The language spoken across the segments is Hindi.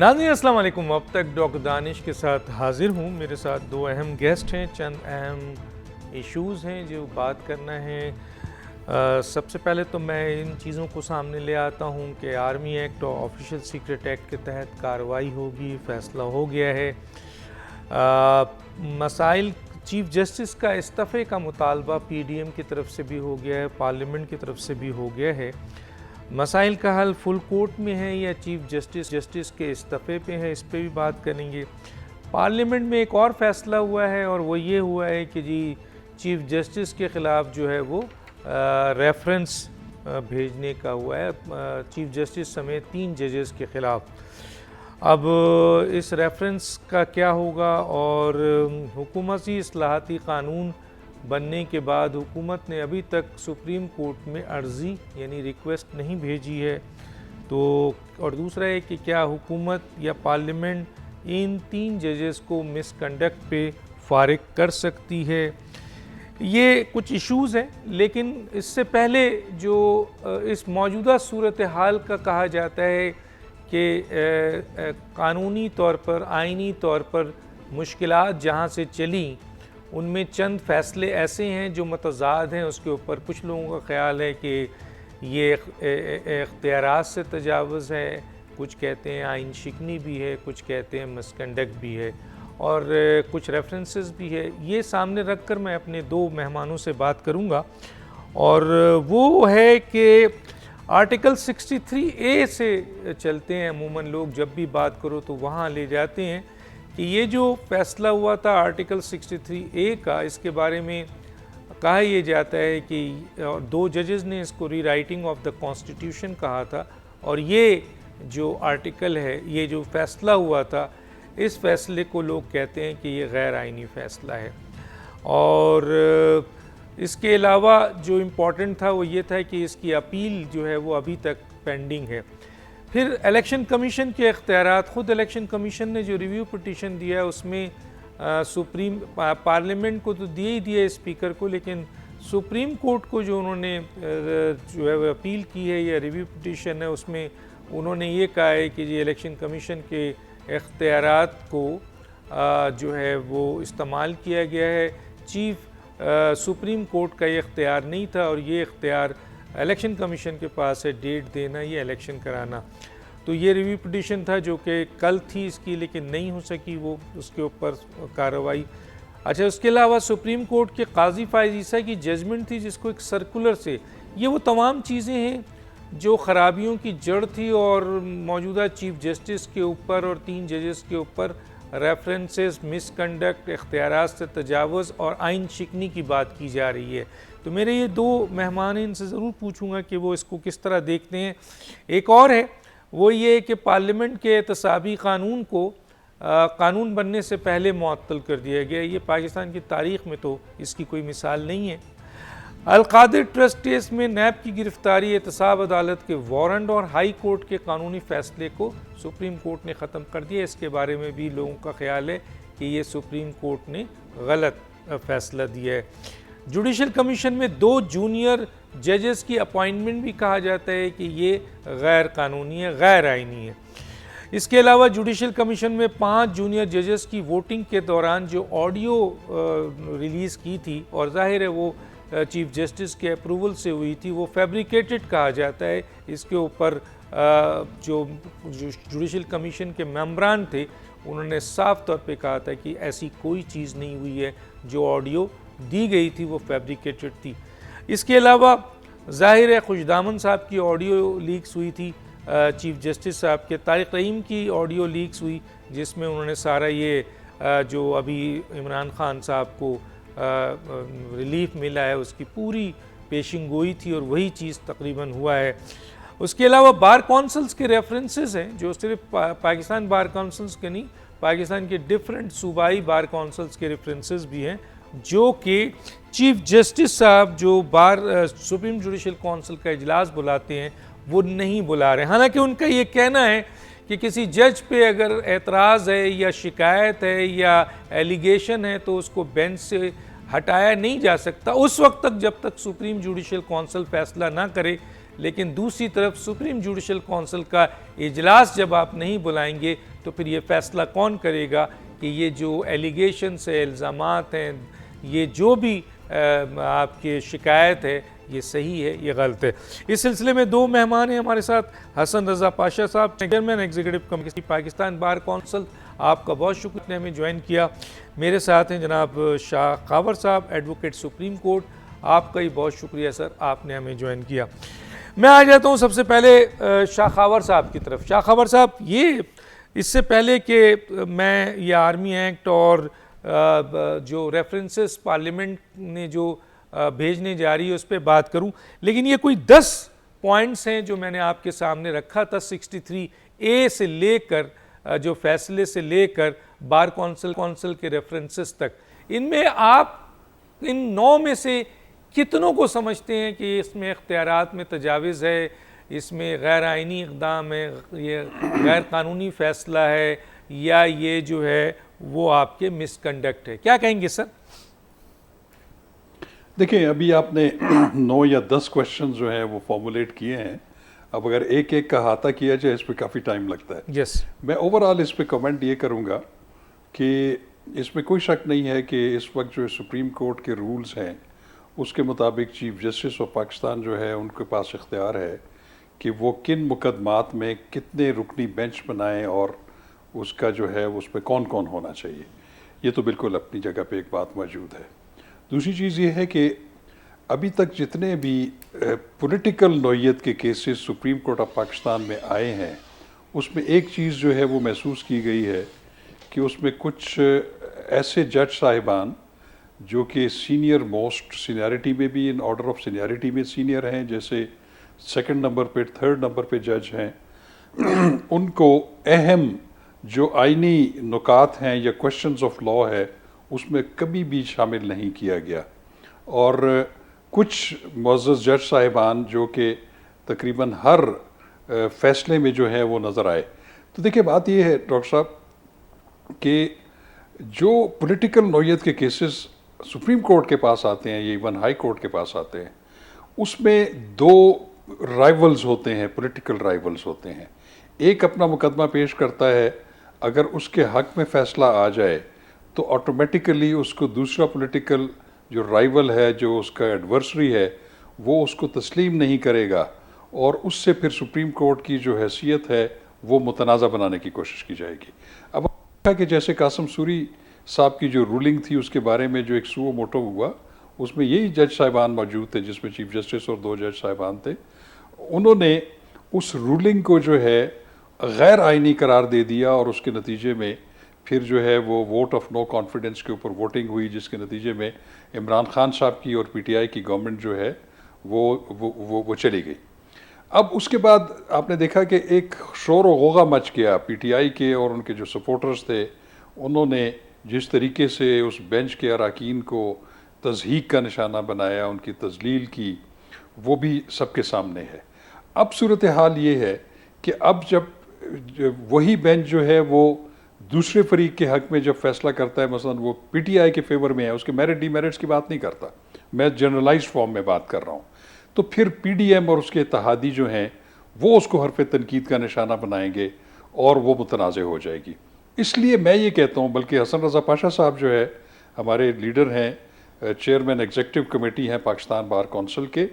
नाज़रीन अस्सलाम वालेकुम। अब तक डॉक्टर दानिश के साथ हाजिर हूँ। मेरे साथ दो अहम गेस्ट हैं, चंद अहम इश्यूज़ हैं जो बात करना है। सबसे पहले तो मैं इन चीज़ों को सामने ले आता हूँ कि आर्मी एक्ट और ऑफिशियल सीक्रेट एक्ट के तहत कार्रवाई होगी, फ़ैसला हो गया है। मसाइल चीफ जस्टिस का इस्तीफ़े का मुतालबा पीडीएम की तरफ से भी हो गया है, पार्लियामेंट की तरफ से भी हो गया है। मसाइल का हल फुल कोर्ट में है या चीफ जस्टिस के इस्तीफ़े पे है, इस पे भी बात करेंगे। पार्लियामेंट में एक और फैसला हुआ है और वो ये हुआ है कि जी चीफ जस्टिस के ख़िलाफ़ जो है वो रेफरेंस भेजने का हुआ है, चीफ जस्टिस समेत 3 जजेस के ख़िलाफ़। अब इस रेफरेंस का क्या होगा और हुकूमती इस्लाहाती क़ानून बनने के बाद हुकूमत ने अभी तक सुप्रीम कोर्ट में अर्ज़ी यानी रिक्वेस्ट नहीं भेजी है। तो और दूसरा है कि क्या हुकूमत या पार्लियामेंट इन 3 जजेस को मिसकंडक्ट पे फारिग कर सकती है। ये कुछ इश्यूज़ हैं, लेकिन इससे पहले जो इस मौजूदा सूरत हाल का कहा जाता है कि कानूनी तौर पर, आइनी तौर पर मुश्किलात जहाँ से चली उनमें चंद फ़ैसले ऐसे हैं जो मतज़ाद हैं। उसके ऊपर कुछ लोगों का ख़्याल है कि ये इख्तियारात से तजावुज़ है, कुछ कहते हैं आइन शिकनी भी है, कुछ कहते हैं मिसकंडक्ट भी है और कुछ रेफरेंसेस भी है। ये सामने रख कर मैं अपने 2 मेहमानों से बात करूँगा और वो है कि आर्टिकल 63A से चलते हैं। अमूमन लोग जब भी बात करो तो वहाँ ले जाते हैं कि ये जो फ़ैसला हुआ था आर्टिकल 63A का, इसके बारे में कहा यह जाता है कि 2 जजेस ने इसको रीराइटिंग ऑफ द कॉन्स्टिट्यूशन कहा था और ये जो आर्टिकल है, ये जो फ़ैसला हुआ था, इस फ़ैसले को लोग कहते हैं कि ये गैर आइनी फ़ैसला है। और इसके अलावा जो इम्पोर्टेंट था वो ये था कि इसकी अपील जो है वो अभी तक पेंडिंग है। फिर इलेक्शन कमीशन के इख्तियारात, ख़ुद इलेक्शन कमीशन ने जो रिव्यू पिटीशन दिया है उसमें सुप्रीम पार्लियामेंट को तो दिए ही दिए स्पीकर को, लेकिन सुप्रीम कोर्ट को जो उन्होंने जो है अपील की है या रिव्यू पिटीशन है, उसमें उन्होंने ये कहा है कि जी इलेक्शन कमीशन के इख्तियारात को जो है वो इस्तेमाल किया गया है। चीफ सुप्रीम कोर्ट का ये इख्तियार नहीं था और ये इख्तियार इलेक्शन कमीशन के पास है, डेट देना या इलेक्शन कराना। तो ये रिव्यू पिटीशन था जो कि कल थी इसकी, लेकिन नहीं हो सकी वो उसके ऊपर कार्रवाई। अच्छा, उसके अलावा सुप्रीम कोर्ट के काजी फायज़ ईसा की जजमेंट थी जिसको एक सर्कुलर से, ये वो तमाम चीज़ें हैं जो ख़राबियों की जड़ थी और मौजूदा चीफ जस्टिस के ऊपर और 3 जजेस के ऊपर रेफरेंसेस, मिसकंडक्ट, इख्तियारात से तजावुज़ और आइन शिकनी की बात की जा रही है। तो मेरे ये 2 मेहमान इनसे ज़रूर पूछूंगा कि वो इसको किस तरह देखते हैं। एक और है वो ये कि पार्लियामेंट के एहतसाबी कानून को कानून बनने से पहले मुअत्तल कर दिया गया। ये पाकिस्तान की तारीख़ में तो इसकी कोई मिसाल नहीं है। अल-कादिर ट्रस्ट केस में नैब की गिरफ्तारी, एहतसाब अदालत के वारंट और हाई कोर्ट के कानूनी फ़ैसले को सुप्रीम कोर्ट ने ख़त्म कर दिया। इसके बारे में भी लोगों का ख्याल है कि ये सुप्रीम कोर्ट ने गलत फ़ैसला दिया है। जुडिशल कमीशन में 2 जूनियर जजेस की अपॉइंटमेंट भी कहा जाता है कि ये गैर कानूनी है, गैर आइनी है। इसके अलावा जुडिशल कमीशन में 5 जूनियर जजेस की वोटिंग के दौरान जो ऑडियो रिलीज़ की थी और जाहिर है वो चीफ जस्टिस के अप्रूवल से हुई थी, वो फैब्रिकेटेड कहा जाता है। इसके ऊपर जो जुडिशल कमीशन के मेंबरान थे उन्होंने साफ तौर पे कहा था कि ऐसी कोई चीज़ नहीं हुई है, जो ऑडियो दी गई थी वो फैब्रिकेटेड थी। इसके अलावा ज़ाहिर है खुशदामन साहब की ऑडियो लीक्स हुई थी, चीफ जस्टिस साहब के तारिक रहीम की ऑडियो लीक्स हुई जिसमें उन्होंने सारा ये जो अभी इमरान खान साहब को रिलीफ मिला है उसकी पूरी पेशिंग गोई थी और वही चीज़ तकरीबन हुआ है। उसके अलावा बार कौंसल्स के रेफरेंसेस हैं जो सिर्फ पाकिस्तान बार कौंसल्स के नहीं, पाकिस्तान के डिफरेंट सूबाई बार कौंसल्स के रेफरेंसेस भी हैं जो कि चीफ जस्टिस साहब जो बार सुप्रीम जुडिशल काउंसिल का इजलास बुलाते हैं वो नहीं बुला रहे। हालांकि उनका ये कहना है कि किसी जज पे अगर एतराज़ है या शिकायत है या एलिगेशन है तो उसको बेंच से हटाया नहीं जा सकता उस वक्त तक जब तक सुप्रीम जुडिशल काउंसिल फैसला ना करे। लेकिन दूसरी तरफ सुप्रीम जुडिशल काउंसिल का इजलास जब आप नहीं बुलाएंगे तो फिर ये फैसला कौन करेगा कि ये जो एलिगेशंस है, इल्ज़ामात हैं, ये जो भी आपकी शिकायत है ये सही है ये गलत है। इस सिलसिले में दो मेहमान हैं हमारे साथ, हसन रज़ा पाशा साहब, chairman executive committee Pakistan bar council, आपका बहुत शुक्रिया ने हमें ज्वाइन किया। मेरे साथ हैं जनाब शाह खावर साहब, एडवोकेट सुप्रीम कोर्ट, आपका ही बहुत शुक्रिया सर, आपने हमें ज्वाइन किया। मैं आ जाता हूँ सबसे पहले शाह खावर साहब की तरफ। शाह खावर साहब, ये इससे पहले कि मैं ये आर्मी एक्ट और जो रेफरेंसेस पार्लियामेंट ने जो भेजने जा रही है उस पर बात करूं, लेकिन ये कोई 10 पॉइंट्स हैं जो मैंने आपके सामने रखा था 63A से लेकर जो फैसले से लेकर बार काउंसिल के रेफरेंसेस तक। इनमें आप इन 9 में से कितनों को समझते हैं कि इसमें इख्तियारात में तजाविज़ है, इसमें गैर आइनी इक़दाम है, ये गैर कानूनी फ़ैसला है, या ये जो है वो आपके मिसकंडक्ट है? क्या कहेंगे सर? देखिए, अभी आपने 9 या 10 क्वेश्चन जो हैं वो फॉर्मुलेट किए हैं। अब अगर एक एक का अहाता किया जाए इस पर काफ़ी टाइम लगता है। यस, मैं ओवरऑल इस पे कमेंट ये करूँगा कि इसमें कोई शक नहीं है कि इस वक्त जो सुप्रीम कोर्ट के रूल्स हैं उसके मुताबिक चीफ जस्टिस ऑफ पाकिस्तान जो है उनके पास इख्तियार है कि वो किन मुकदमात में कितने रुकनी बेंच बनाएं और उसका जो है उस पर कौन कौन होना चाहिए। ये तो बिल्कुल अपनी जगह पे एक बात मौजूद है। दूसरी चीज़ ये है कि अभी तक जितने भी पॉलिटिकल नौयत के cases supreme court of Pakistan में आए हैं उसमें एक चीज़ जो है वो महसूस की गई है कि उसमें कुछ ऐसे जज साहिबान जो कि सीनियर मोस्ट सीनियरिटी में भी, इन ऑर्डर ऑफ सीनियरिटी में सीनियर हैं, जैसे सेकंड नंबर पे, थर्ड नंबर पे जज हैं, उनको अहम जो आइनी नुकात हैं या क्वेश्चंस ऑफ लॉ है उसमें कभी भी शामिल नहीं किया गया। और कुछ मुअज़्ज़ज़ जज साहिबान जो कि तकरीबन हर फैसले में जो है वो नज़र आए। तो देखिए, बात ये है डॉक्टर साहब कि जो पॉलिटिकल नौयत के केसेस सुप्रीम कोर्ट के पास आते हैं या इवन हाई कोर्ट के पास आते हैं, उसमें 2 राइवल्स होते हैं, पॉलिटिकल राइवल्स होते हैं। एक अपना मुकदमा पेश करता है, अगर उसके हक में फ़ैसला आ जाए तो ऑटोमेटिकली उसको दूसरा पॉलिटिकल जो राइवल है, जो उसका एडवर्सरी है, वो उसको तस्लीम नहीं करेगा और उससे फिर सुप्रीम कोर्ट की जो हैसियत है वो मुतनाज़ा बनाने की कोशिश की जाएगी। अब कि जैसे कासिम सूरी साहब की जो रूलिंग थी उसके बारे में जो एक सुओ मोटो हुआ, उसमें यही जज साहिबान मौजूद थे, जिसमें चीफ जस्टिस और 2 जज साहिबान थे। उन्होंने उस रूलिंग को जो है गैर आइनी करार दे दिया और उसके नतीजे में फिर जो है वो वोट ऑफ नो कॉन्फिडेंस के ऊपर वोटिंग हुई, जिसके नतीजे में इमरान खान साहब की और पीटीआई की गवर्नमेंट जो है वो चली गई। अब उसके बाद आपने देखा कि एक शोर व गौगा मच गया पीटीआई के और उनके जो सपोर्टर्स थे, उन्होंने जिस तरीके से उस बेंच के अरकान को तज़हीक का निशाना बनाया, उनकी तजलील की, वो भी सबके सामने है। अब सूरत हाल ये है कि अब जब वही बेंच जो है वो दूसरे फरीक के हक में जब फैसला करता है, मसलन वो पीटीआई के फेवर में है, उसके मेरिट डीमेरिट्स की बात नहीं करता, मैं जनरलाइज्ड फॉर्म में बात कर रहा हूँ, तो फिर पीडीएम और उसके इत्तेहादी जो हैं वो उसको हरफ तनकीद का निशाना बनाएंगे और वो मुतनाज़ हो जाएगी। इसलिए मैं ये कहता हूँ, बल्कि हसन रज़ा पाशा साहब जो है हमारे लीडर हैं, चेयरमैन एग्जीक्यूटिव कमेटी हैं पाकिस्तान बार काउंसिल के,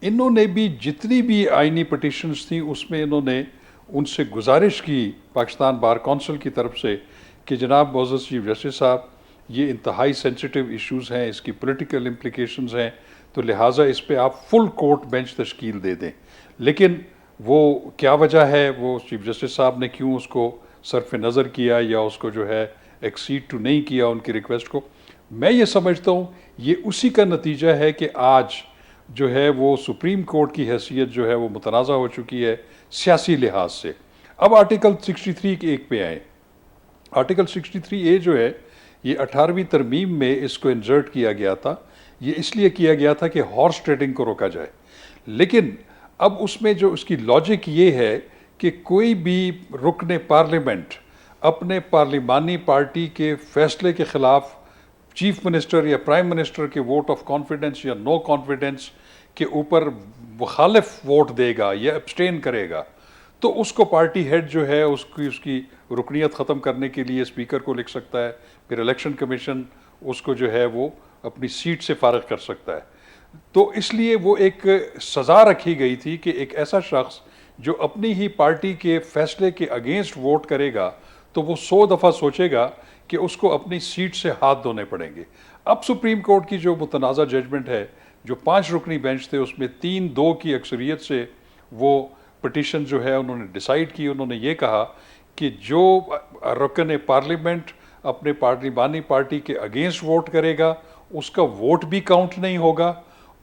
इन्होंने भी जितनी भी आइनी पटिशन्स थी उसमें इन्होंने उनसे गुजारिश की पाकिस्तान बार काउंसिल की तरफ से कि जनाब मुअज़्ज़ज़ चीफ जस्टिस साहब, ये इंतहाई सेंसिटिव इश्यूज़ हैं, इसकी पॉलिटिकल इम्प्लिकेशंस हैं, तो लिहाजा इस पे आप फुल कोर्ट बेंच तश्कील दे दें। लेकिन वो क्या वजह है, वो चीफ जस्टिस साहब ने क्यों उसको सरफ नज़र किया या उसको जो है एक्सीड टू नहीं किया उनकी रिक्वेस्ट को, मैं ये समझता हूँ ये उसी का नतीजा है कि आज जो है वो सुप्रीम कोर्ट की हैसियत जो है वो मुतनाज़ा हो चुकी है सियासी लिहाज से। अब आर्टिकल 63 के एक पे आए। आर्टिकल 63A जो है ये 18वीं तरमीम में इसको इंसर्ट किया गया था। ये इसलिए किया गया था कि हॉर्स ट्रेडिंग को रोका जाए, लेकिन अब उसमें जो उसकी लॉजिक ये है कि कोई भी रुकने पार्लियामेंट अपने पार्लिमानी पार्टी के फैसले के ख़िलाफ़ चीफ मिनिस्टर या प्राइम मिनिस्टर के वोट ऑफ कॉन्फिडेंस या नो कॉन्फिडेंस के ऊपर मुखालिफ वोट देगा या एब्सटेन करेगा, तो उसको पार्टी हेड जो है उसकी रुकनियत ख़त्म करने के लिए स्पीकर को लिख सकता है, फिर इलेक्शन कमीशन उसको जो है वो अपनी सीट से फारिग कर सकता है। तो इसलिए वो एक सज़ा रखी गई थी कि एक ऐसा शख्स जो अपनी ही पार्टी के फैसले के अगेंस्ट वोट करेगा तो वो 100 दफ़ा सोचेगा कि उसको अपनी सीट से हाथ धोने पड़ेंगे। अब सुप्रीम कोर्ट की जो मुतनाज़ा जजमेंट है, जो 5 रुकनी बेंच थे उसमें 3-2 की अक्सरियत से वो पटिशन जो है उन्होंने डिसाइड की। उन्होंने ये कहा कि जो रुकन पार्लियामेंट अपने पार्लिमानी पार्टी के अगेंस्ट वोट करेगा उसका वोट भी काउंट नहीं होगा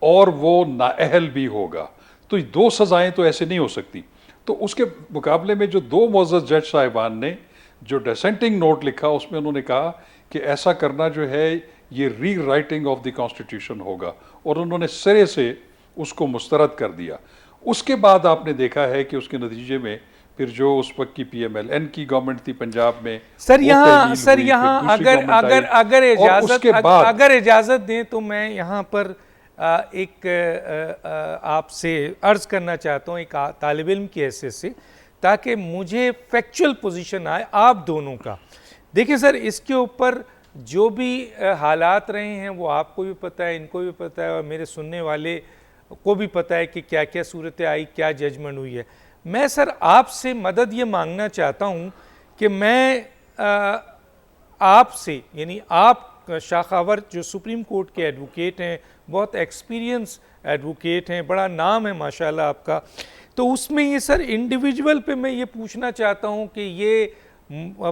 और वो नाअहल भी होगा। तो 2 सज़ाएं तो ऐसे नहीं हो सकती। तो उसके मुकाबले में जो 2 मोअज़्ज़ज़ जज साहिबान ने जो डिसेंटिंग नोट लिखा उसमें उन्होंने कहा कि ऐसा करना जो है ये री राइटिंग ऑफ द कॉन्स्टिट्यूशन होगा, और उन्होंने सिरे से उसको मुस्तरद कर दिया। उसके बाद आपने देखा है कि उसके नतीजे में फिर जो उस वक्त की PMLN की गवर्नमेंट थी पंजाब में, सर यहाँ अगर इजाज़त दें तो मैं यहाँ पर एक आपसे अर्ज़ करना चाहता हूँ एक तालिब इल्म की हैसियत से, ताकि मुझे फैक्चुअल पोजीशन आए आप दोनों का। देखिए सर, इसके ऊपर जो भी हालात रहे हैं वो आपको भी पता है, इनको भी पता है और मेरे सुनने वाले को भी पता है कि क्या क्या सूरत आई, क्या जजमेंट हुई है। मैं सर आपसे मदद ये मांगना चाहता हूँ कि मैं आपसे, यानी आप शाखावर जो सुप्रीम कोर्ट के एडवोकेट हैं, बहुत एक्सपीरियंस एडवोकेट हैं, बड़ा नाम है माशाल्लाह आपका, तो उसमें ये सर इंडिविजुअल पे मैं ये पूछना चाहता हूँ कि ये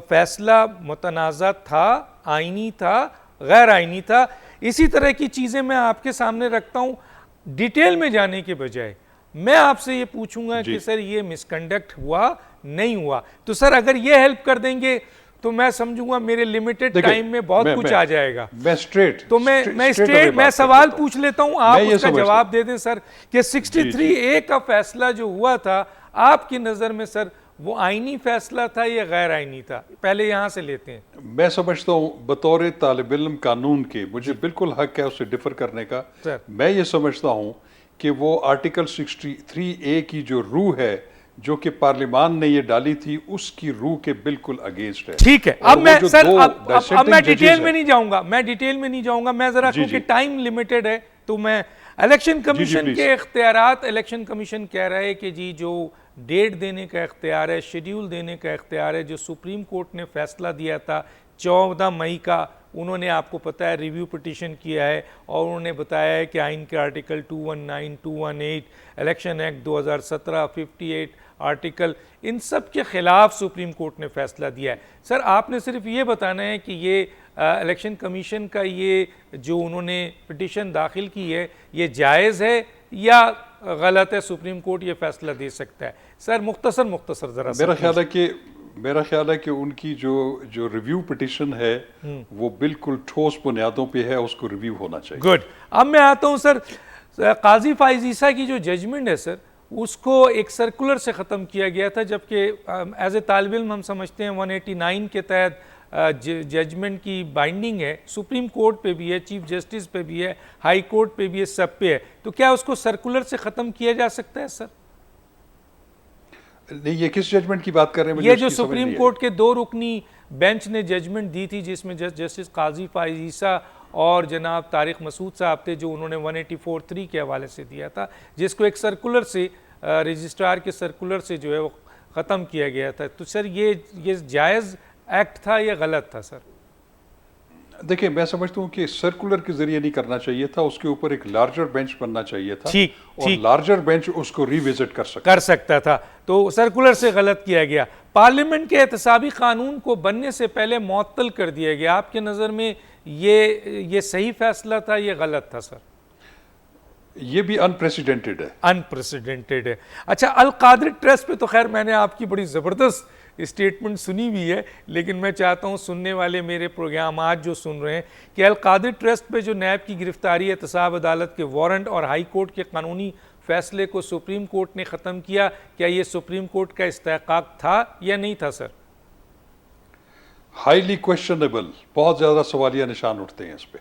फैसला मुतनाज़ा था, आइनी था, गैर आइनी था। इसी तरह की चीज़ें मैं आपके सामने रखता हूँ। डिटेल में जाने के बजाय मैं आपसे ये पूछूंगा कि सर ये मिसकंडक्ट हुआ नहीं हुआ, तो सर अगर ये हेल्प कर देंगे तो मैं समझूंगा मेरे लिमिटेड टाइम में बहुत कुछ आ जाएगा। मैं सवाल पूछ लेता हूं, आप उसका जवाब दे दें सर कि 63A का फैसला जो हुआ था आपकी नज़र में सर वो आईनी फैसला था या गैर आईनी था? पहले यहाँ से लेते हैं। मैं समझता हूँ बतौर तालिब इल्म कानून के मुझे बिल्कुल हक है उससे डिफर करने का। मैं ये समझता हूँ कि वो आर्टिकल 63A की जो रूह है जो कि पार्लियामान ने ये डाली थी उसकी रूह के बिल्कुल अगेंस्ट है। ठीक है, अब मैं सर अब मैं डिटेल में नहीं जाऊंगा, मैं जरा क्योंकि टाइम लिमिटेड है तो मैं इलेक्शन कमीशन के इख्तियारात, इलेक्शन कमीशन कह रहा है कि जी जो डेट देने का इख्तियार है, शेड्यूल देने का इख्तियार है, जो सुप्रीम कोर्ट ने फैसला दिया था 14 मई का, उन्होंने आपको पता है रिव्यू पिटीशन किया है और उन्होंने बताया है कि आइन के आर्टिकल 219, 218, इलेक्शन एक्ट 2017, 58 आर्टिकल, इन सब के ख़िलाफ़ सुप्रीम कोर्ट ने फैसला दिया है। सर आपने सिर्फ ये बताना है कि ये इलेक्शन कमीशन का ये जो उन्होंने पिटीशन दाखिल की है ये जायज़ है या गलत है, सुप्रीम कोर्ट ये फैसला दे सकता है। सर मुख्तसर ज़रा मेरा ख्याल है कि उनकी जो रिव्यू पिटीशन है वो बिल्कुल ठोस बुनियादों पे है, उसको रिव्यू होना चाहिए। गुड। अब मैं आता हूँ सर, काजी फाइज ईसा की जो जजमेंट है सर उसको एक सर्कुलर से ख़त्म किया गया था, जबकि एज ए तालिब इल्म हम समझते हैं 189 के तहत जजमेंट की बाइंडिंग है, सुप्रीम कोर्ट पे भी है, चीफ जस्टिस पे भी है, हाई कोर्ट पे भी है, सब पे है। तो क्या उसको सर्कुलर से ख़त्म किया जा सकता है सर? नहीं, ये किस जजमेंट की बात कर रहे हैं? ये जो सुप्रीम कोर्ट के 2 रुकनी बेंच ने जजमेंट दी थी जिसमें जस्टिस काजी फाइज ईसा और जनाब तारिक मसूद साहब थे, जो उन्होंने 184(3) के हवाले से दिया था, जिसको एक सर्कुलर से रजिस्ट्रार के सर्कुलर से जो है वो ख़त्म किया गया था। तो सर ये जायज़ एक्ट था या गलत था सर? देखिए, मैं समझता हूँ कि सर्कुलर के जरिए नहीं करना चाहिए था, उसके ऊपर एक लार्जर बेंच बनना चाहिए था। ठीक, और लार्जर बेंच उसको रिविजिट कर सकता था, तो सर्कुलर से गलत किया गया। पार्लियामेंट के एहतसाबी कानून को बनने से पहले मुअत्तल कर दिया गया, आपके नज़र में ये सही फैसला था, ये गलत था सर? ये भी अनप्रेसिडेंटेड है। अच्छा, अल कादरी ट्रस्ट पे तो खैर मैंने आपकी बड़ी ज़बरदस्त स्टेटमेंट सुनी हुई है, लेकिन मैं चाहता हूँ सुनने वाले मेरे प्रोग्राम आज जो सुन रहे हैं कि अल कादरी ट्रस्ट पे जो नैब की गिरफ्तारी, एहतसाब अदालत के वारंट और हाई कोर्ट के कानूनी फैसले को सुप्रीम कोर्ट ने ख़त्म किया, क्या ये सुप्रीम कोर्ट का इस्तेहकाक था या नहीं था सर? हाईली क्वेश्चनेबल, बहुत ज़्यादा सवालिया निशान उठते हैं इस पे।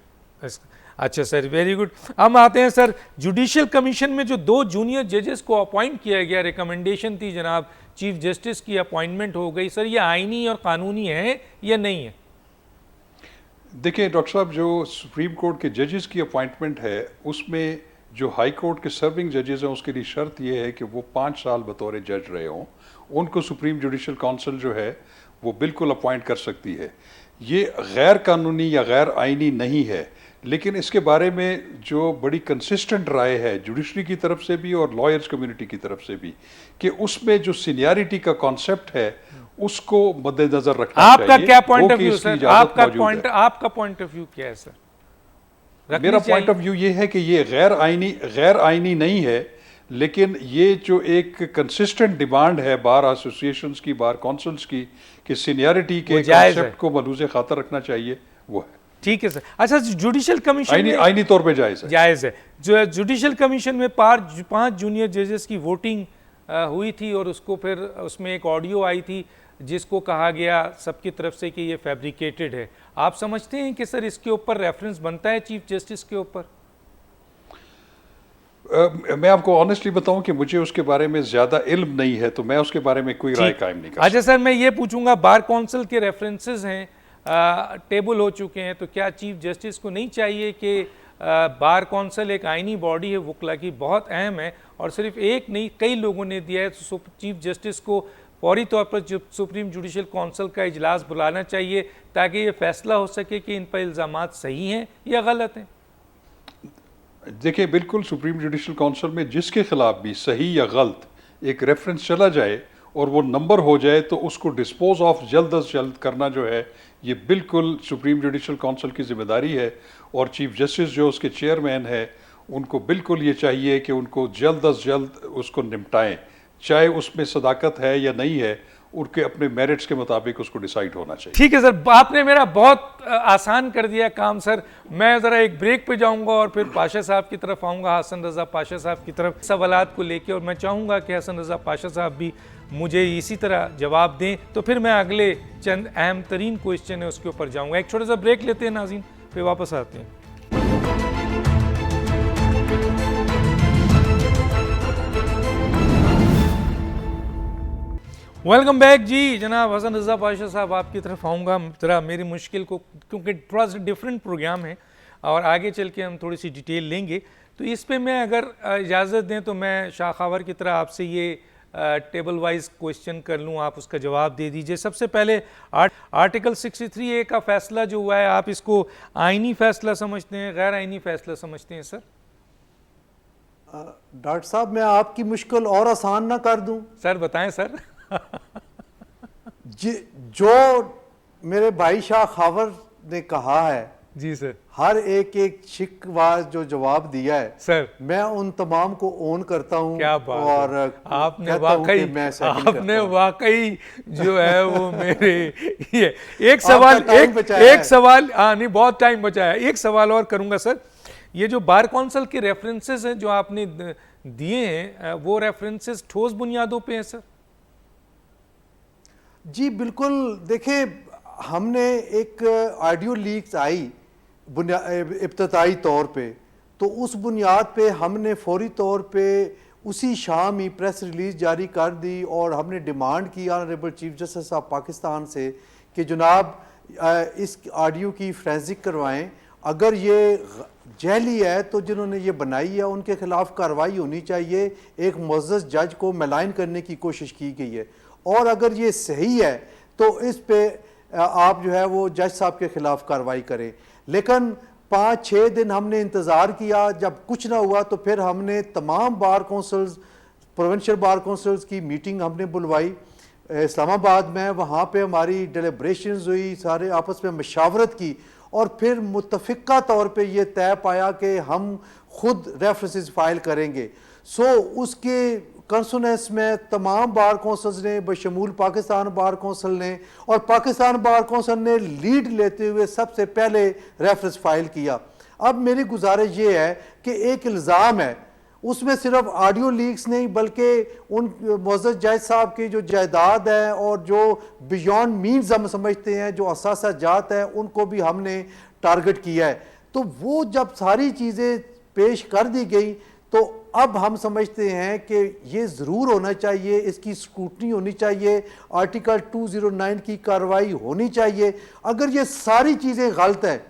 अच्छा सर, वेरी गुड। हम आते हैं सर, जुडिशियल कमीशन में जो 2 जूनियर जजेस को अपॉइंट किया गया, रिकमेंडेशन थी जनाब चीफ जस्टिस की, अपॉइंटमेंट हो गई, सर ये आईनी और कानूनी है या नहीं है? देखिए डॉक्टर साहब, जो सुप्रीम कोर्ट के जजेस की अपॉइंटमेंट है उसमें जो हाई कोर्ट के सर्विंग जजेस हैं उसके लिए शर्त ये है कि वो 5 साल बतौर जज रहे हों। उनको सुप्रीम जुडिशल काउंसिल जो है वो बिल्कुल अपॉइंट कर सकती है। ये गैर कानूनी या गैर आइनी नहीं है, लेकिन इसके बारे में जो बड़ी कंसिस्टेंट राय है जुडिशरी की तरफ से भी और लॉयर्स कम्युनिटी की तरफ से भी, कि उसमें जो सीनियरिटी का कॉन्सेप्ट है उसको मद्देनजर रखना आपका चाहिए। क्या पॉइंट ऑफ व्यू इसकी सर? इजाजत मौजूद है। आपका पॉइंट ऑफ व्यू क्या है सर? मेरा पॉइंट ऑफ व्यू ये है कि ये गैर आइनी नहीं है, लेकिन ये जो एक कंसिस्टेंट डिमांड है बार एसोसिएशंस की, बार काउंसिल्स की, कि सीनियरिटी के कॉन्सेप्ट को मलूज़े खातर रखना चाहिए, वो है। ठीक है सर। अच्छा, जुडिशियल कमीशन आइनी तौर पे जायज़ है। जो जुडिशियल कमीशन में 5 जूनियर जजेस की वोटिंग हुई थी और उसको फिर उसमें एक ऑडियो आई थी जिसको कहा गया सबकी तरफ से कि ये फैब्रिकेटेड है। आप समझते हैं कि सर इसके ऊपर रेफरेंस बनता है चीफ जस्टिस के ऊपर? मैं आपको ऑनेस्टली बताऊं कि मुझे उसके बारे में ज़्यादा इल्म नहीं है, तो मैं उसके बारे में कोई राय कायम नहीं कर सकता। अच्छा सर, मैं ये पूछूंगा, बार काउंसिल के रेफरेंसेस हैं, टेबल हो चुके हैं, तो क्या चीफ जस्टिस को नहीं चाहिए कि बार काउंसिल एक आइनी बॉडी है, वकला की बहुत अहम है, और सिर्फ एक नहीं कई लोगों ने दिया है, तो चीफ जस्टिस को फौरी तौर पर सुप्रीम जुडिशल काउंसिल का इजलास बुलाना चाहिए ताकि ये फैसला हो सके कि इन पर इल्ज़ामात सही हैं या गलत हैं? देखिए, बिल्कुल सुप्रीम जुडिशल काउंसिल में जिसके खिलाफ भी सही या गलत एक रेफरेंस चला जाए और वो नंबर हो जाए तो उसको डिस्पोज ऑफ जल्द अज जल्द करना जो है, ये बिल्कुल सुप्रीम जुडिशल काउंसिल की जिम्मेदारी है। और चीफ जस्टिस जो उसके चेयरमैन है उनको बिल्कुल ये चाहिए कि उनको जल्द अज जल्द उसको निपटाएं, चाहे उसमें सदाकत है या नहीं है, उनके अपने मेरिट्स के मुताबिक उसको डिसाइड होना चाहिए। ठीक है सर, आपने मेरा बहुत आसान कर दिया काम सर। मैं ज़रा एक ब्रेक पे जाऊंगा और फिर पाशा साहब की तरफ आऊंगा, हसन रज़ा पाशा साहब की तरफ सवालात को लेके, और मैं चाहूँगा कि हसन रज़ा पाशा साहब भी मुझे इसी तरह जवाब दें, तो फिर मैं अगले चंद अहम तरीन क्वेश्चन है उसके ऊपर जाऊँगा। एक छोटा सा ब्रेक लेते हैं नाज़रीन, फिर वापस आते हैं। वेलकम बैक जी। जनाब हसन रज़ा पाशा साहब, आपकी तरफ आऊँगा। ज़रा मेरी मुश्किल को, क्योंकि थोड़ा सा डिफरेंट प्रोग्राम है और आगे चल के हम थोड़ी सी डिटेल लेंगे, तो इस पे मैं अगर इजाज़त दें तो मैं शाखावर की तरह आपसे ये टेबल वाइज क्वेश्चन कर लूँ, आप उसका जवाब दे दीजिए। सबसे पहले आर्टिकल 63A का फैसला जो हुआ है, आप इसको आइनी फैसला समझते हैं, गैर आइनी फैसला समझते हैं सर? डॉक्टर साहब, मैं आपकी मुश्किल और आसान ना कर दूं? सर बताएं सर। जो मेरे भाई शाह खावर ने कहा है जी सर, हर एक शिकवाज जो जवाब दिया है सर, मैं उन तमाम को ओन करता हूं। क्या बात और आपने वाकई जो है वो मेरे ये एक सवाल हाँ नहीं, बहुत टाइम बचा है। एक सवाल और करूंगा सर, ये जो बार काउंसिल के रेफरेंसेस हैं जो आपने दिए हैं, वो रेफरेंसेस ठोस बुनियादों पे हैं सर? जी बिल्कुल। देखिए, हमने एक ऑडियो लीक्स आई इब्तदाई तौर पे, तो उस बुनियाद पे हमने फौरी तौर पे उसी शाम ही प्रेस रिलीज जारी कर दी और हमने डिमांड की honourable chief justice of Pakistan से कि जनाब इस ऑडियो की फोरेंसिक करवाएं। अगर ये जहली है तो जिन्होंने ये बनाई है उनके खिलाफ कार्रवाई होनी चाहिए। एक मुअज़्ज़ज़ जज को मलाइन करने की कोशिश की गई है, और अगर ये सही है तो इस पे आप जो है वो जज साहब के खिलाफ कार्रवाई करें। लेकिन 5-6 दिन हमने इंतज़ार किया, जब कुछ ना हुआ तो फिर हमने तमाम बार काउंसिल्स, प्रोविंशियल बार काउंसिल्स की मीटिंग हमने बुलवाई इस्लामाबाद में। वहाँ पे हमारी डेलिब्रेशंस हुई, सारे आपस में मशावरत की, और फिर मुत्तफ़िका तौर पे ये तय पाया कि हम खुद रेफरेंसेस फाइल करेंगे। सो उसके कंसोनेंस में तमाम बार काउंसिल्स ने, बशमूल पाकिस्तान बार काउंसिल ने, और पाकिस्तान बार काउंसिल ने लीड लेते हुए सबसे पहले रेफरेंस फाइल किया। अब मेरी गुजारिश ये है कि एक इल्ज़ाम है उसमें सिर्फ ऑडियो लीक्स नहीं बल्कि उन मुअज़्ज़ज़ जज साहब की जो जायदाद है और जो बियॉन्ड मीन्स हम समझते हैं जो असासा जात है उनको भी हमने टारगेट किया है। तो वो जब सारी चीज़ें पेश कर दी गई तो अब हम समझते हैं कि ये ज़रूर होना चाहिए, इसकी स्क्रूटनी होनी चाहिए, आर्टिकल 209 की कार्रवाई होनी चाहिए। अगर ये सारी चीज़ें गलत हैं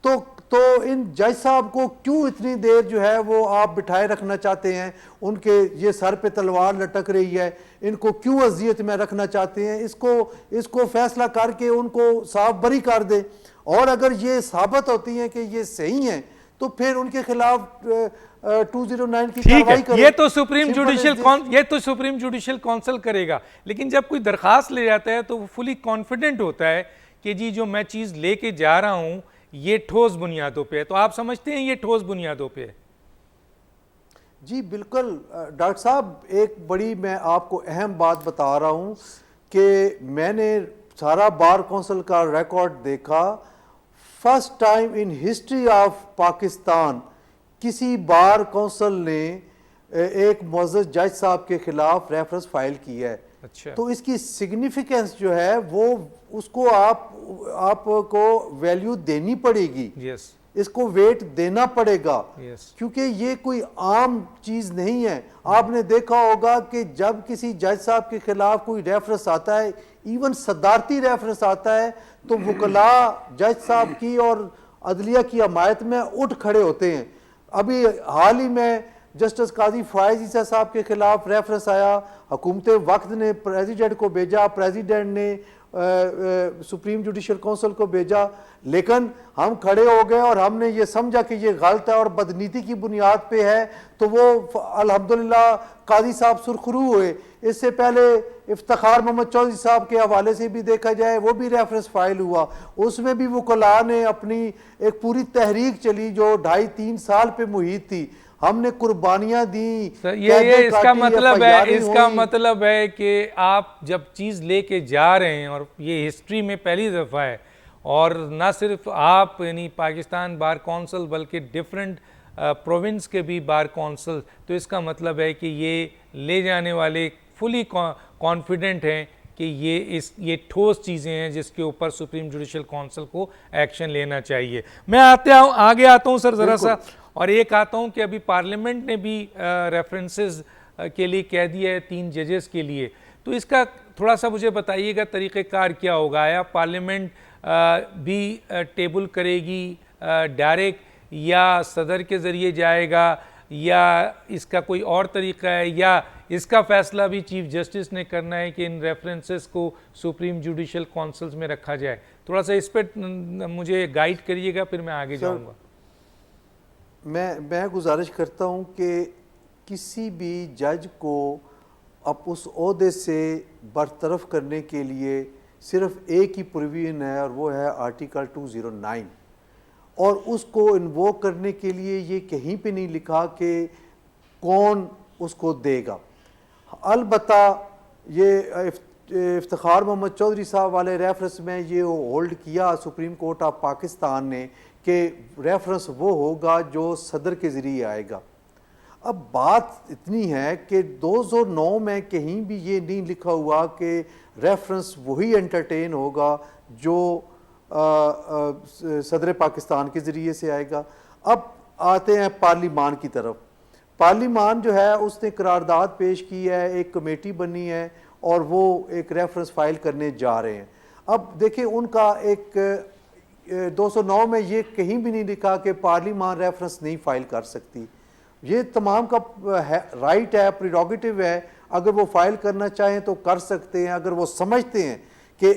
तो इन जज साहब को क्यों इतनी देर जो है वो आप बिठाए रखना चाहते हैं, उनके ये सर पे तलवार लटक रही है, इनको क्यों अजियत में रखना चाहते हैं, इसको फैसला करके उनको साफ बरी कर दें। और अगर ये साबित होती हैं कि ये सही हैं तो फिर उनके खिलाफ 209 की कार्रवाई करें। ये तो सुप्रीम जुडिशियल काउंसिल करेगा, लेकिन जब कोई दरखास्त ले जाता है तो वो फुली कॉन्फिडेंट होता है कि जी जो मैं चीज़ लेके जा रहा हूं ये ठोस बुनियादों पे है। तो आप समझते हैं ये ठोस बुनियादों पे है? जी बिल्कुल डॉक्टर साहब, एक बड़ी मैं आपको अहम बात बता रहा हूं कि मैंने सारा बार काउंसिल का रिकॉर्ड देखा। First time in history of Pakistan किसी बार काउंसिल ने एक मुअज़्ज़ज़ जज साहब के खिलाफ रेफरेंस फाइल किया है। अच्छा। तो इसकी सिग्निफिकेंस जो है वो उसको आपको वैल्यू देनी पड़ेगी। यस। इसको वेट देना पड़ेगा। यस। क्योंकि ये कोई आम चीज़ नहीं है। आपने देखा होगा कि जब किसी जज साहब के खिलाफ कोई रेफरेंस आता है, इवन सदारती रेफरेंस आता है, तो वकला जज साहब की और अदलिया की हमायत में उठ खड़े होते हैं। अभी हाल ही में जस्टिस काजी फ़ायज़ ईसा साहब के खिलाफ रेफरेंस आया, हुकूमत वक्त ने प्रेसिडेंट को भेजा, प्रेसिडेंट ने सुप्रीम जुडिशल काउंसिल को भेजा, लेकिन हम खड़े हो गए और हमने ये समझा कि ये गलत है और बदनीति की बुनियाद पे है, तो वो अल्हम्दुलिल्लाह काजी साहब सुरखरू हुए। इससे पहले इफ्तिखार मोहम्मद चौधरी साहब के हवाले से भी देखा जाए, वो भी रेफरेंस फाइल हुआ, उसमें भी वकला ने अपनी एक पूरी तहरीक चली जो 2.5-3 साल पे मुहित थी। हमने कुर्बानियां दी। ये इसका मतलब है कि आप जब चीज़ लेके जा रहे हैं, और ये हिस्ट्री में पहली दफ़ा है, और ना सिर्फ आप यानी पाकिस्तान बार काउंसिल बल्कि डिफरेंट प्रोविंस के भी बार काउंसिल, तो इसका मतलब है कि ये ले जाने वाले फुली कॉन्फिडेंट हैं कि ये ठोस चीज़ें हैं जिसके ऊपर सुप्रीम जुडिशल काउंसिल को एक्शन लेना चाहिए। मैं आगे आता हूँ सर ज़रा सा, और एक आता हूँ कि अभी पार्लियामेंट ने भी रेफरेंसेस के लिए कह दिया है 3 जजेस के लिए, तो इसका थोड़ा सा मुझे बताइएगा तरीक़ेकार क्या होगा। या पार्लियामेंट भी टेबल करेगी डायरेक्ट, या सदर के ज़रिए जाएगा, या इसका कोई और तरीक़ा है, या इसका फ़ैसला भी चीफ जस्टिस ने करना है कि इन रेफरेंसेस को सुप्रीम जुडिशल काउंसिल्स में रखा जाए? थोड़ा सा इस पर मुझे गाइड करिएगा, फिर मैं आगे जाऊँगा। मैं गुजारिश करता हूं कि किसी भी जज को अब उस ओहदे से बरतरफ करने के लिए सिर्फ एक ही प्रोविजन है, और वो है आर्टिकल 209, और उसको इन्वोक करने के लिए ये कहीं पे नहीं लिखा कि कौन उसको देगा। अलबत्ता ये इफ्तिखार मोहम्मद चौधरी साहब वाले रेफरेंस में ये होल्ड किया सुप्रीम कोर्ट ऑफ पाकिस्तान ने कि रेफरेंस वो होगा जो सदर के ज़रिए आएगा। अब बात इतनी है कि 2009 में कहीं भी ये नहीं लिखा हुआ कि रेफरेंस वही एंटरटेन होगा जो सदर पाकिस्तान के ज़रिए से आएगा। अब आते हैं पार्लिमान की तरफ। पार्लिमान जो है उसने करारदाद पेश की है, एक कमेटी बनी है, और वो एक रेफरेंस फाइल करने जा रहे हैं। अब देखिए उनका एक 209 में ये कहीं भी नहीं लिखा कि पार्लिमान रेफरेंस नहीं फाइल कर सकती। ये तमाम का राइट है, प्रीरोगेटिव है, अगर वो फाइल करना चाहें तो कर सकते हैं, अगर वो समझते हैं कि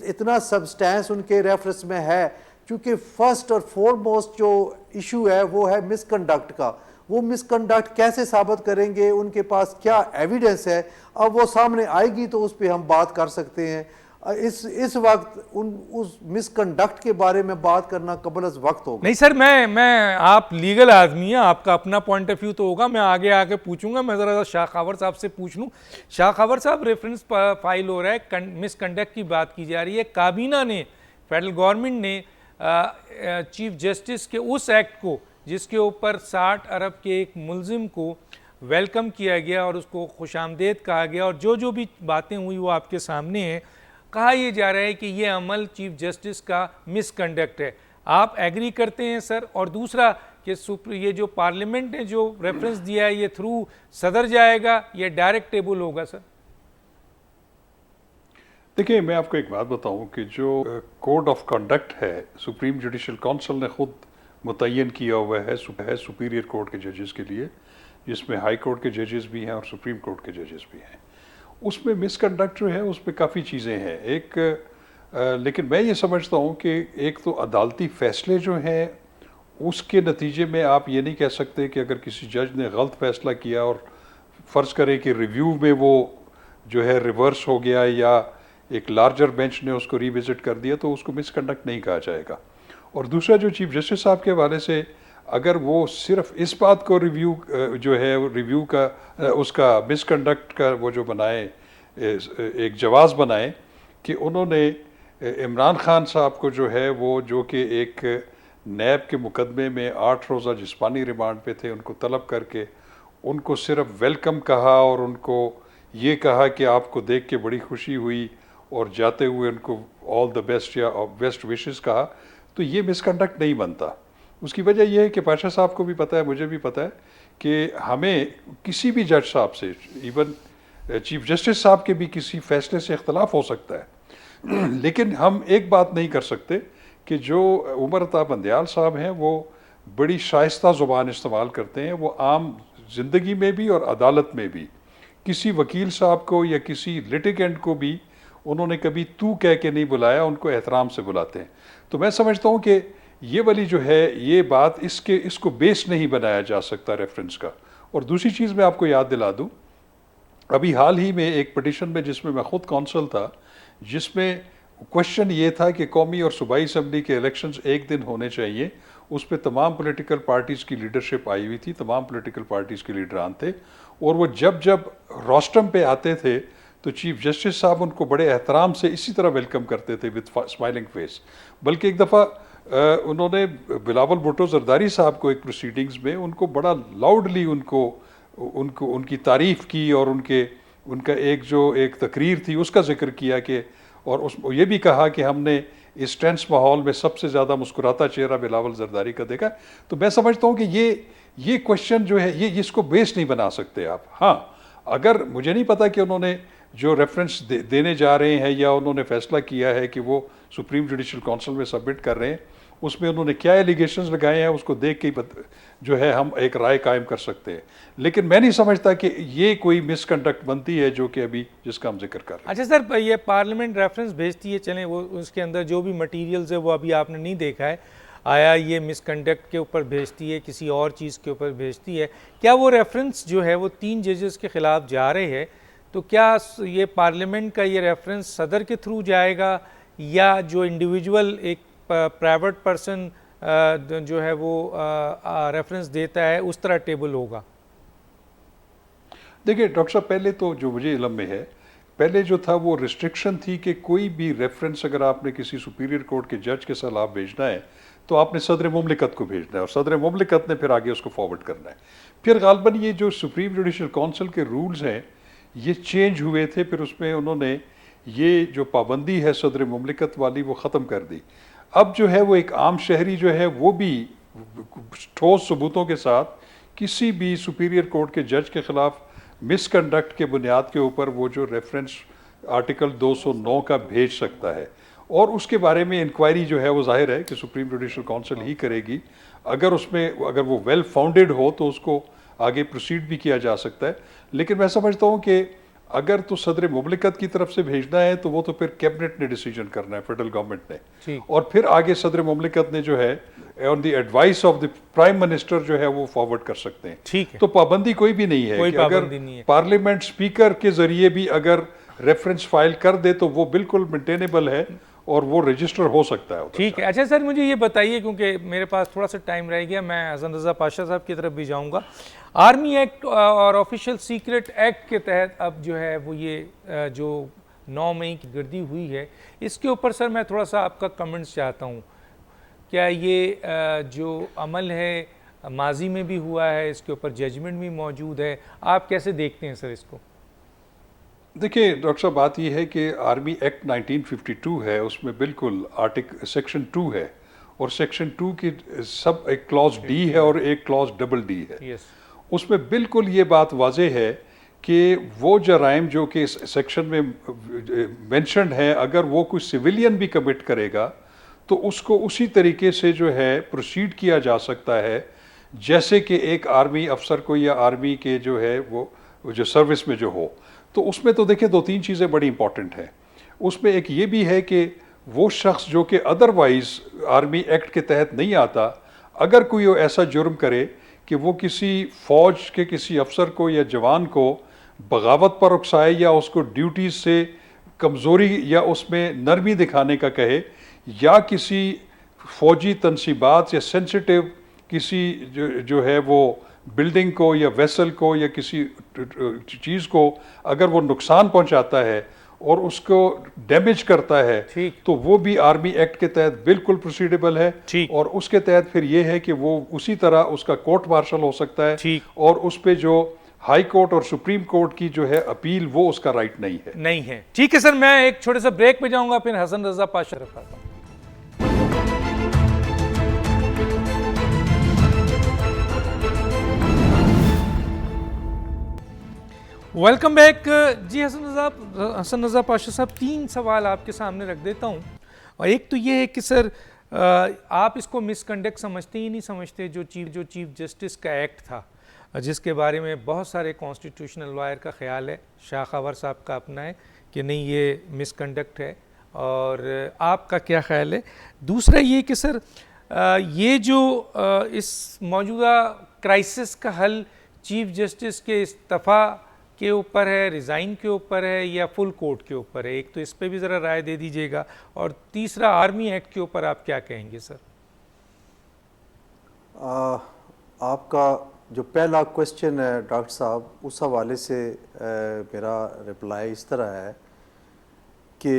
इतना सब्सटेंस उनके रेफरेंस में है। क्योंकि फर्स्ट और फोरमोस्ट जो इशू है वो है मिसकंडक्ट का। वो मिसकंडक्ट कैसे साबित करेंगे, उनके पास क्या एविडेंस है, अब वो सामने आएगी तो उस पर हम बात कर सकते हैं। इस वक्त उस मिसकंडक्ट के बारे में बात करना कबल अज़ वक्त होगा। नहीं सर, मैं आप लीगल आदमी हैं, आपका अपना पॉइंट ऑफ व्यू तो होगा, मैं आगे आके पूछूंगा। मैं ज़रा शाह खबर साहब से पूछ लूँ। शाह खबर साहब, रेफरेंस फाइल हो रहा है, मिसकंडक्ट की बात की जा रही है। काबीना ने, फेडरल गवर्नमेंट ने चीफ जस्टिस के उस एक्ट को जिसके ऊपर 60 अरब के एक मुलजिम को वेलकम किया गया और उसको खुशामदेद कहा गया, और जो जो भी बातें हुई वो आपके सामने हैं। कहा यह जा रहा है कि ये अमल चीफ जस्टिस का मिसकंडक्ट है। आप एग्री करते हैं सर? और दूसरा कि ये जो पार्लियामेंट ने जो रेफरेंस दिया है ये थ्रू सदर जाएगा या डायरेक्ट टेबल होगा सर? देखिए, मैं आपको एक बात बताऊं कि जो कोड ऑफ कंडक्ट है सुप्रीम जुडिशल काउंसिल ने खुद मुतय्यन किया हुआ है सुपीरियर कोर्ट के जजेस के लिए, जिसमें हाई कोर्ट के जजेस भी हैं और सुप्रीम कोर्ट के जजेस भी हैं। उसमें मिसकंडक्ट जो है उसमें काफ़ी चीज़ें हैं। लेकिन मैं ये समझता हूँ कि एक तो अदालती फैसले जो हैं उसके नतीजे में आप ये नहीं कह सकते कि अगर किसी जज ने गलत फैसला किया और फ़र्ज़ करें कि रिव्यू में वो जो है रिवर्स हो गया या एक लार्जर बेंच ने उसको रिविजिट कर दिया तो उसको मिसकंडक्ट नहीं कहा जाएगा। और दूसरा, जो चीफ जस्टिस साहब के हवाले से अगर वो सिर्फ इस बात को जो है रिव्यू का उसका मिसकंडक्ट का वो जो बनाए एक जवाब बनाए कि उन्होंने इमरान खान साहब को जो है वो जो कि एक नैब के मुकदमे में 8 रोज़ा जिस्मानी रिमांड पे थे, उनको तलब करके उनको सिर्फ वेलकम कहा और उनको ये कहा कि आपको देख के बड़ी खुशी हुई और जाते हुए उनको ऑल द बेस्ट या बेस्ट विशेस कहा, तो ये मिसकंडक्ट नहीं बनता। उसकी वजह यह है कि पाशा साहब को भी पता है, मुझे भी पता है कि हमें किसी भी जज साहब से, इवन चीफ जस्टिस साहब के भी किसी फैसले से इख्तलाफ हो सकता है लेकिन हम एक बात नहीं कर सकते कि जो उमर अता बंदयाल साहब हैं वो बड़ी शाइस्ता ज़ुबान इस्तेमाल करते हैं। वो आम ज़िंदगी में भी और अदालत में भी किसी वकील साहब को या किसी लिटिगेंट को भी उन्होंने कभी तू कह के नहीं बुलाया, उनको एहतराम से बुलाते हैं। तो मैं समझता हूँ कि ये वाली जो है ये बात इसको बेस नहीं बनाया जा सकता रेफरेंस का। और दूसरी चीज़ मैं आपको याद दिला दूँ, अभी हाल ही में एक पिटिशन में जिसमें मैं ख़ुद कौंसल था, जिसमें क्वेश्चन ये था कि कौमी और सूबाई असम्बली के इलेक्शंस एक दिन होने चाहिए, उस पर तमाम पॉलिटिकल पार्टीज़ की लीडरशिप आई हुई थी, तमाम पॉलिटिकल पार्टीज़ के लीडरान थे, और वो जब रोस्टम पे आते थे तो चीफ जस्टिस साहब उनको बड़े एहतराम से इसी तरह वेलकम करते थे विद स्माइलिंग फेस। बल्कि एक दफ़ा उन्होंने बिलावल भुट्टो जरदारी साहब को एक प्रोसीडिंग्स में उनको बड़ा लाउडली उनकी तारीफ़ की और उनका एक तकरीर थी उसका जिक्र किया कि, और ये भी कहा कि हमने इस टेंस माहौल में सबसे ज़्यादा मुस्कुराता चेहरा बिलावल जरदारी का देखा। तो मैं समझता हूँ कि ये क्वेश्चन जो है ये इसको बेस नहीं बना सकते आप। हाँ, अगर मुझे नहीं पता कि उन्होंने जो रेफरेंस देने जा रहे हैं या उन्होंने फैसला किया है कि वो सुप्रीम जुडिशल काउंसिल में सबमिट कर रहे हैं, उसमें उन्होंने क्या एलिगेशंस लगाए हैं उसको देख के जो है हम एक राय कायम कर सकते हैं। लेकिन मैं नहीं समझता कि ये कोई मिसकंडक्ट बनती है जो कि अभी जिसका हम जिक्र कर रहे हैं। अच्छा सर, ये पार्लियामेंट रेफरेंस भेजती है, चलें वो उसके अंदर जो भी मटीरियल्स है वो अभी आपने नहीं देखा है, आया ये मिसकंडक्ट के ऊपर भेजती है, किसी और चीज़ के ऊपर भेजती है, क्या वो रेफरेंस जो है वो 3 जजेस के ख़िलाफ़ जा रहे हैं, तो क्या ये पार्लियामेंट का ये रेफरेंस सदर के थ्रू जाएगा या जो इंडिविजुअल एक प्राइवेट पर्सन जो है वो रेफरेंस देता है उस तरह टेबल होगा? देखिए डॉक्टर साहब, पहले तो जो मुझे इल्म में है, पहले जो था वो रिस्ट्रिक्शन थी कि कोई भी रेफरेंस अगर आपने किसी सुपीरियर कोर्ट के जज के खिलाफ भेजना है तो आपने सदर मुमलिकत को भेजना है और सदर मुमलिकत ने फिर आगे उसको फॉरवर्ड करना है। फिर गालबन ये जो सुप्रीम जुडिशल काउंसिल के रूल्स हैं ये चेंज हुए थे, फिर उसमें उन्होंने ये जो पाबंदी है सदर मुमलिकत वाली वो ख़त्म कर दी। अब जो है वो एक आम शहरी जो है वो भी ठोस सबूतों के साथ किसी भी सुपीरियर कोर्ट के जज के ख़िलाफ़ मिसकंडक्ट के बुनियाद के ऊपर वो जो रेफरेंस आर्टिकल 209 का भेज सकता है, और उसके बारे में इंक्वायरी जो है वो जाहिर है कि सुप्रीम जुडिशल काउंसिल ही करेगी। अगर वो वेल फाउंडेड हो तो उसको आगे प्रोसीड भी किया जा सकता है। लेकिन मैं समझता हूँ कि अगर तो सदर मुमलिकत की तरफ से भेजना है तो वो तो फिर कैबिनेट ने डिसीजन करना है, फेडरल गवर्नमेंट ने, और फिर आगे सदर मुमलिकत ने जो है on the advice of the prime minister जो है वो फॉरवर्ड कर सकते हैं। ठीक है, तो पाबंदी कोई भी नहीं है कि अगर पार्लियामेंट स्पीकर के जरिए भी अगर रेफरेंस फाइल कर दे तो वो बिल्कुल मेंटेनेबल है और वो रजिस्टर हो सकता है। ठीक है। अच्छा सर, मुझे ये बताइए, क्योंकि मेरे पास थोड़ा सा टाइम रह गया, मैं हसन रज़ा पाशा साहब की तरफ भी जाऊंगा। आर्मी एक्ट और ऑफिशियल सीक्रेट एक्ट के तहत अब जो है वो ये जो 9 मई की गर्दी हुई है, इसके ऊपर सर मैं थोड़ा सा आपका कमेंट्स चाहता हूँ। क्या ये जो अमल है माजी में भी हुआ है, इसके ऊपर जजमेंट भी मौजूद है, आप कैसे देखते हैं सर इसको? देखिए डॉक्टर साहब, बात यह है कि आर्मी एक्ट 1952 है, उसमें बिल्कुल सेक्शन 2 है, और सेक्शन 2 की सब एक क्लॉज डी है और एक क्लॉज डबल डी है। यस। उसमें बिल्कुल ये बात वाज़ेह है कि वो जराइम जो कि इस सेक्शन में मेंशन्ड है, अगर वो कोई सिविलियन भी कमिट करेगा तो उसको उसी तरीके से जो है प्रोसीड किया जा सकता है जैसे कि एक आर्मी अफसर को या आर्मी के जो है वो जो सर्विस में जो हो। तो उसमें तो देखिए 2-3 चीज़ें बड़ी इंपॉर्टेंट हैं। उसमें एक ये भी है कि वो शख्स जो कि अदरवाइज़ आर्मी एक्ट के तहत नहीं आता, अगर कोई ऐसा जुर्म करे कि वो किसी फ़ौज के किसी अफसर को या जवान को बगावत पर उकसाए या उसको ड्यूटीज़ से कमज़ोरी या उसमें नरमी दिखाने का कहे, या किसी फ़ौजी तनसीबात या सेंसिटिव किसी जो है वो बिल्डिंग को या वेसल को या किसी चीज़ को अगर वो नुकसान पहुंचाता है और उसको डैमेज करता है, तो वो भी आर्मी एक्ट के तहत बिल्कुल प्रोसीडेबल है। और उसके तहत फिर ये है कि वो उसी तरह उसका कोर्ट मार्शल हो सकता है, और उस पे जो हाई कोर्ट और सुप्रीम कोर्ट की जो है अपील, वो उसका राइट नहीं है। ठीक है सर, मैं एक छोटे से ब्रेक पे जाऊंगा, फिर हसन रजा पाशा आता हूं। वेलकम बैक जी। हसन रजा पाशा साहब, 3 सवाल आपके सामने रख देता हूं, और एक तो ये है कि सर आप इसको मिसकंडक्ट समझते ही नहीं समझते जो चीफ जस्टिस का एक्ट था, जिसके बारे में बहुत सारे कॉन्स्टिट्यूशनल लॉयर का ख्याल है, शाह खबर साहब का अपना है कि नहीं ये मिसकंडक्ट है, और आपका क्या ख्याल है? दूसरा ये कि सर ये जो इस मौजूदा क्राइसिस का हल चीफ जस्टिस के इस्तीफ़ा के ऊपर है, रिज़ाइन के ऊपर है, या फुल कोर्ट के ऊपर है? एक तो इस पे भी ज़रा राय दे दीजिएगा, और तीसरा आर्मी एक्ट के ऊपर आप क्या कहेंगे सर? आपका जो पहला क्वेश्चन है डॉक्टर साहब, उस हवाले से मेरा रिप्लाई इस तरह है कि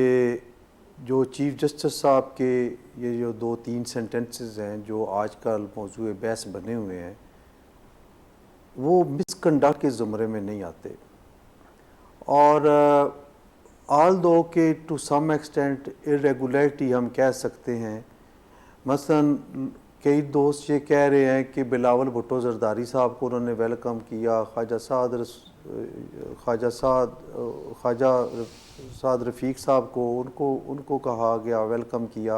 जो चीफ जस्टिस साहब के ये जो 2-3 सेंटेंसेस हैं जो आजकल मौजूद बहस बने हुए हैं, वो मिसकंडक्ट के ज़ुमरे में नहीं आते, और ऑल दो के टू सम एक्सटेंट इरेगुलरिटी हम कह सकते हैं। मसलन कई दोस्त ये कह रहे हैं कि बिलावल भुट्टो जरदारी साहब को उन्होंने वेलकम किया, ख्वाजा साद रफ़ीक साहब को उनको कहा गया, वेलकम किया,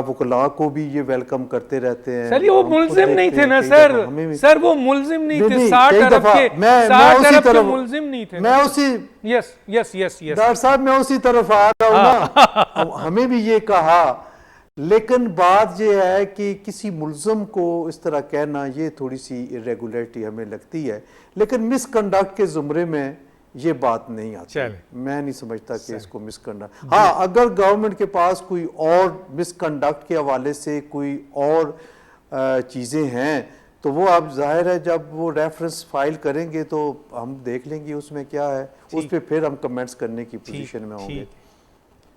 वकला को भी ये वेलकम करते रहते हैं। सर ये वो मुल्जिम नहीं थे ना सर वो मुल्जिम नहीं थे, 60 अरब के मुल्जिम नहीं थे। मैं उसी यस डॉक्टर साहब मैं उसी तरफ आ रहा हूँ ना। हमें भी ये कहा, लेकिन बात ये है कि किसी मुल्जिम को इस तरह कहना ये थोड़ी सी इरेगुलरिटी हमें लगती है, लेकिन मिसकंडक्ट के जुमरे में ये बात नहीं आती। मैं नहीं समझता कि इसको मिसकंडक्ट, हाँ अगर गवर्नमेंट के पास कोई और मिसकंडक्ट के हवाले से कोई और चीज़ें हैं तो वो आप जाहिर है जब वो रेफरेंस फाइल करेंगे तो हम देख लेंगे उसमें क्या है, उस पर फिर हम कमेंट्स करने की पोजीशन में होंगे।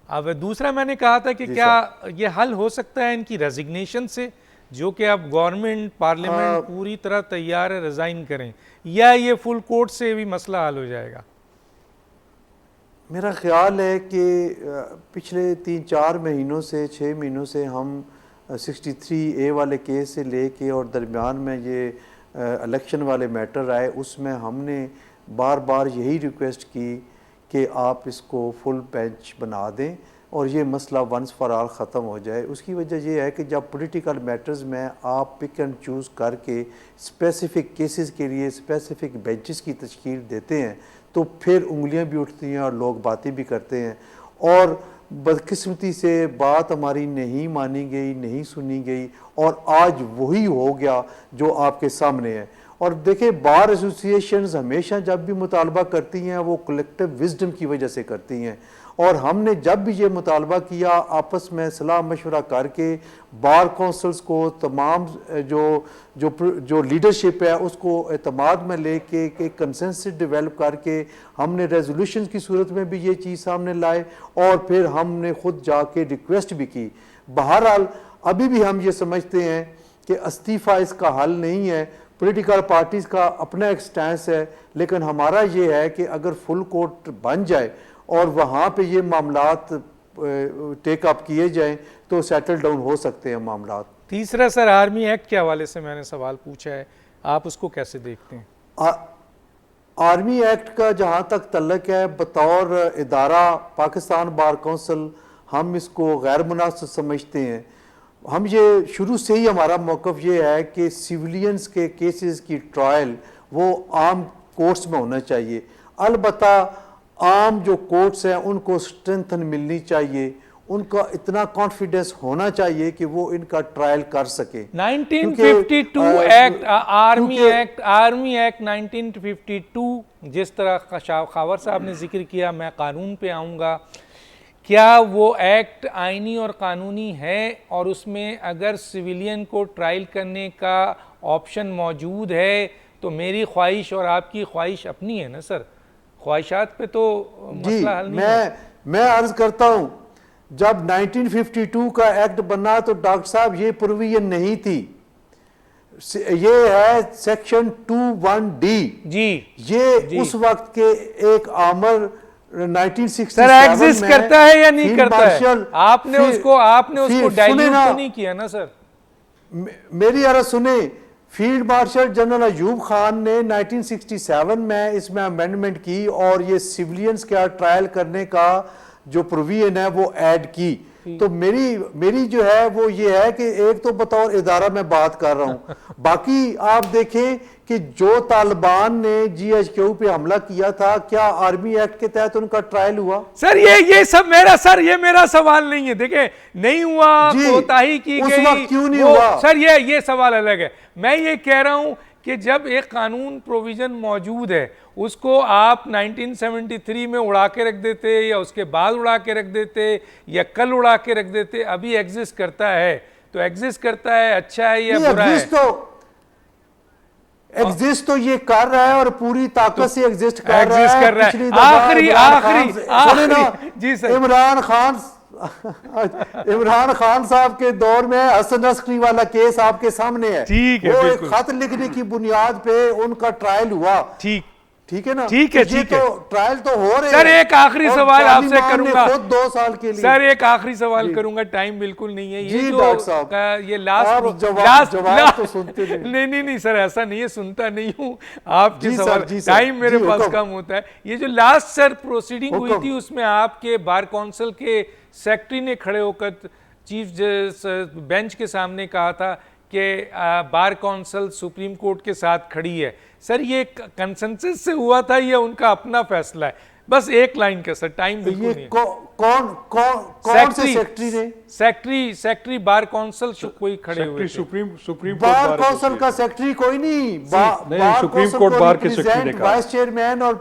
अब दूसरा मैंने कहा था कि क्या ये हल हो सकता है इनकी रेजिग्नेशन से, जो कि अब गवर्नमेंट पार्लियामेंट पूरी तरह तैयार है रिजाइन करें, या ये फुल कोर्ट से भी मसला हल हो जाएगा? मेरा ख्याल है कि पिछले 3-4 महीनों से 6 महीनों से हम 63A वाले केस से लेके और दरमियान में ये इलेक्शन वाले मैटर आए, उसमें हमने बार बार यही रिक्वेस्ट की कि आप इसको फुल बेंच बना दें और ये मसला वंस फॉर ऑल ख़त्म हो जाए। उसकी वजह ये है कि जब पॉलिटिकल मैटर्स में आप पिक एंड चूज़ करके स्पेसिफ़िक केसेस के लिए स्पेसिफ़िक बेंचेस की तश्कील देते हैं तो फिर उंगलियां भी उठती हैं और लोग बातें भी करते हैं, और बदकिस्मती से बात हमारी नहीं मानी गई, नहीं सुनी गई, और आज वही हो गया जो आपके सामने है। और देखिए बार एसोसिएशंस हमेशा जब भी मुतालबा करती हैं वो कलेक्टिव विजडम की वजह से करती हैं, और हमने जब भी ये मुतालबा किया आपस में सलाह मशवरा करके बार कौंसल्स को तमाम जो लीडरशिप है उसको एतमाद में लेके एक कंसेंसस डेवलप करके हमने रेजोल्यूशन की सूरत में भी ये चीज़ सामने लाए, और फिर हमने खुद जाके रिक्वेस्ट भी की। बहरहाल अभी भी हम ये समझते हैं कि इस्तीफ़ा इसका हल नहीं है, पॉलिटिकल पार्टीज़ का अपना एक स्टैंस है, लेकिन हमारा ये है कि अगर फुल कोर्ट बन जाए और वहाँ पे ये मामलात टेक अप किए जाएं तो सेटल डाउन हो सकते हैं मामलात। तीसरा सर, आर्मी एक्ट के हवाले से मैंने सवाल पूछा है, आप उसको कैसे देखते हैं? आर्मी एक्ट का जहाँ तक तल्लक है, बतौर इदारा पाकिस्तान बार कौंसिल हम इसको गैर मुनासिब समझते हैं। हम ये शुरू से ही हमारा मौक़िफ़ ये है कि सिविलियंस के केसेस की ट्रायल वो आम कोर्ट्स में होना चाहिए। अलबत्ता आम जो कोर्ट्स हैं उनको स्ट्रेंथन मिलनी चाहिए, उनका इतना कॉन्फिडेंस होना चाहिए कि वो इनका ट्रायल कर सके। 1952 एक्ट, आर्मी एक्ट 1952, जिस तरह खावर साहब ने जिक्र किया, मैं कानून पे आऊँगा, क्या वो एक्ट आइनी और कानूनी है? और उसमें अगर सिविलियन को ट्रायल करने का ऑप्शन मौजूद है तो मेरी ख्वाहिश और आपकी ख्वाहिश अपनी है ना सर, ख्वाहिशात पे तो मसला हल नहीं है। मैं अर्ज करता हूँ, जब 1952 का एक्ट बना तो डॉक्टर साहब ये प्रोविजन नहीं थी, ये है सेक्शन 21D जी, ये उस वक्त के एक आमर 1967 सर एग्जिस्ट करता है या नहीं करता है? आपने उसको डाइल्यूट तो नहीं किया ना सर? मेरी अर्ज सुने, field marshal general Ayub Khan ने 1967 में इसमें अमेंडमेंट की और ये सिविलियंस का ट्रायल करने का जो प्रोविजन है वो ऐड की। तो मेरी जो है वो ये है कि एक तो बतौर इदारा मैं बात कर रहा हूँ, बाकी आप देखें कि जो तालिबान ने GHQ पे हमला किया था, क्या आर्मी एक्ट के तहत उनका ट्रायल हुआ? सर ये सब मेरा सवाल नहीं है, देखें नहीं हुआ, कोताही की गई, उस वक्त क्यों नहीं हुआ? सर ये सवाल अलग है। मैं ये कह रहा हूं कि जब एक कानून प्रोविजन मौजूद है उसको आप 1973 में उड़ा के रख देते या उसके बाद उड़ा के रख देते या कल उड़ा के रख देते, अभी एग्जिस्ट करता है तो एग्जिस्ट करता है, अच्छा है या बुरा है? एग्जिस्ट तो ये कर रहा है और पूरी ताकत से एग्जिस्ट कर रहा है। आखिरी जी सर, इमरान खान साहब के दौर में हसन अस्करी वाला केस आपके सामने है, ठीक है, वो एक खत लिखने की बुनियाद पे उनका ट्रायल हुआ, ठीक है ना? ठीक है, तो ट्रायल तो हो रहे हैं। सर एक आखिरी सवाल आपसे करूंगा, खुद 2 साल के लिए सर एक आखिरी सवाल करूंगा, टाइम बिल्कुल नहीं है। ये जो ये लास्ट जवाब तो सुनते नहीं सर, ऐसा नहीं है, सुनता नहीं हूँ आपके सवाल, टाइम मेरे पास कम होता है। ये जो लास्ट सर प्रोसीडिंग हुई थी उसमें आपके बार काउंसिल के सेक्रेटरी ने खड़े होकर चीफ बेंच के सामने कहा था कि बार काउंसिल सुप्रीम कोर्ट के साथ खड़ी है। सर ये कंसेंसस से हुआ था या उनका अपना फैसला है? बस एक लाइन का सर, टाइम बिल्कुल नहीं है। कौन से सेक्रेटरी ने? सेक्रेटरी बार काउंसिल कोई खड़े हुए थे? सुप्रीम बार काउंसिल का सेक्रेटरी कोई नहीं, सुप्रीम कोर्ट बार के सेक्रेटरी ने कहा, वाइस चेयरमैन और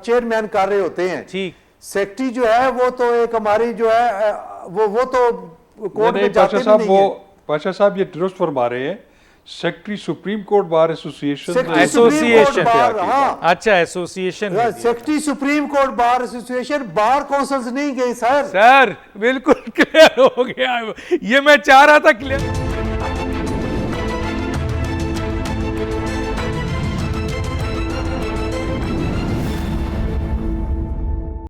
चेयरमैन कर रहे होते हैं। ठीक, सेक्रेटरी जो है वो तो एक हमारी जो है वो तो कोर्ट में जाते नहीं है। पाशा साहब ये दुरुस्त फरमा रहे हैं, secretary supreme court bar association, हाँ अच्छा association, secretary supreme court bar association, बार काउंसिल्स नहीं गए सर। बिल्कुल क्लियर हो गया, ये मैं चाह रहा था क्लियर।